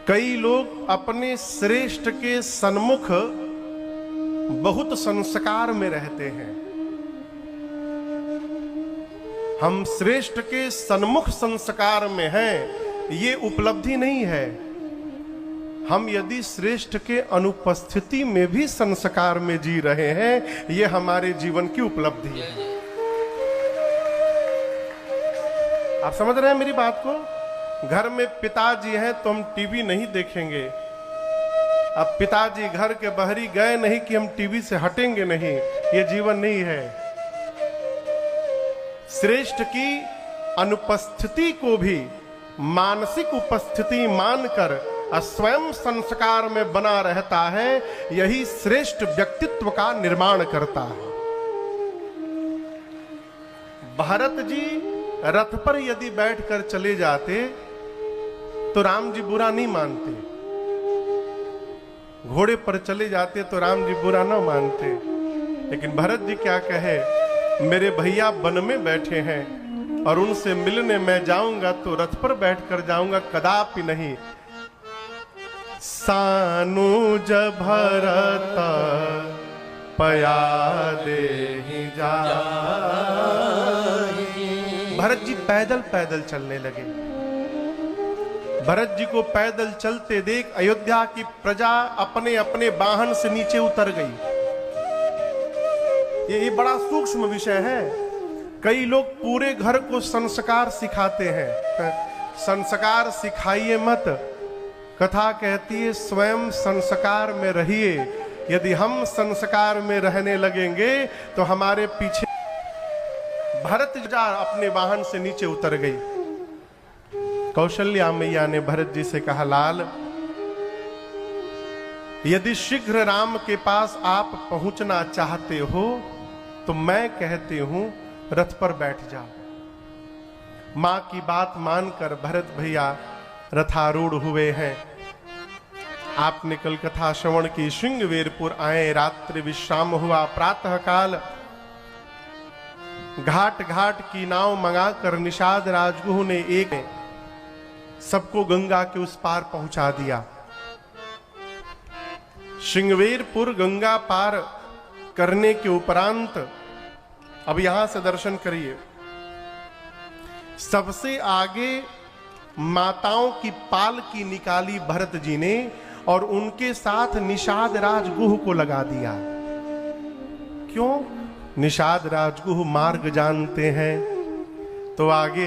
कई लोग अपने श्रेष्ठ के सन्मुख बहुत संस्कार में रहते हैं। हम श्रेष्ठ के सन्मुख संस्कार में हैं, ये उपलब्धि नहीं है। हम यदि श्रेष्ठ के अनुपस्थिति में भी संस्कार में जी रहे हैं, ये हमारे जीवन की उपलब्धि है। आप समझ रहे हैं मेरी बात को? घर में पिताजी हैं तो हम टीवी नहीं देखेंगे। अब पिताजी घर के बाहरी गए नहीं कि हम टीवी से हटेंगे नहीं, ये जीवन नहीं है। श्रेष्ठ की अनुपस्थिति को भी मानसिक उपस्थिति मानकर स्वयं संस्कार में बना रहता है, यही श्रेष्ठ व्यक्तित्व का निर्माण करता है। भरत जी रथ पर यदि बैठकर चले जाते तो राम जी बुरा नहीं मानते, घोड़े पर चले जाते तो राम जी बुरा ना मानते। लेकिन भरत जी क्या कहे, मेरे भैया वन में बैठे हैं और उनसे मिलने मैं जाऊंगा तो रथ पर बैठकर जाऊंगा, कदापि नहीं। सानुज भरत पया देहि जाहि। भरत जी पैदल पैदल चलने लगे। भरत जी को पैदल चलते देख अयोध्या की प्रजा अपने अपने वाहन से नीचे उतर गई। ये बड़ा सूक्ष्म विषय है। कई लोग पूरे घर को संस्कार सिखाते हैं। संस्कार सिखाइए मत, कथा कहती है स्वयं संस्कार में रहिए। यदि हम संस्कार में रहने लगेंगे तो हमारे पीछे। भरत जा अपने वाहन से नीचे उतर गई। कौशल्या मैया ने भरत जी से कहा, लाल यदि शीघ्र राम के पास आप पहुंचना चाहते हो तो मैं कहती हूं रथ पर बैठ जाओ। मां की बात मानकर भरत भैया रथारूढ़ हुए हैं। आपने कल कथा श्रवण की। श्रृंगवेरपुर आए, रात्रि विश्राम हुआ। प्रातः काल घाट घाट की नाव मंगाकर निषाद राजगुह ने एक सबको गंगा के उस पार पहुंचा दिया। श्रृंगवेरपुर गंगा पार करने के उपरांत अब यहां से दर्शन करिए। सबसे आगे माताओं की पालकी निकाली भरत जी ने और उनके साथ निषाद राजगुह को लगा दिया। क्यों? निषाद राजगुह मार्ग जानते हैं तो आगे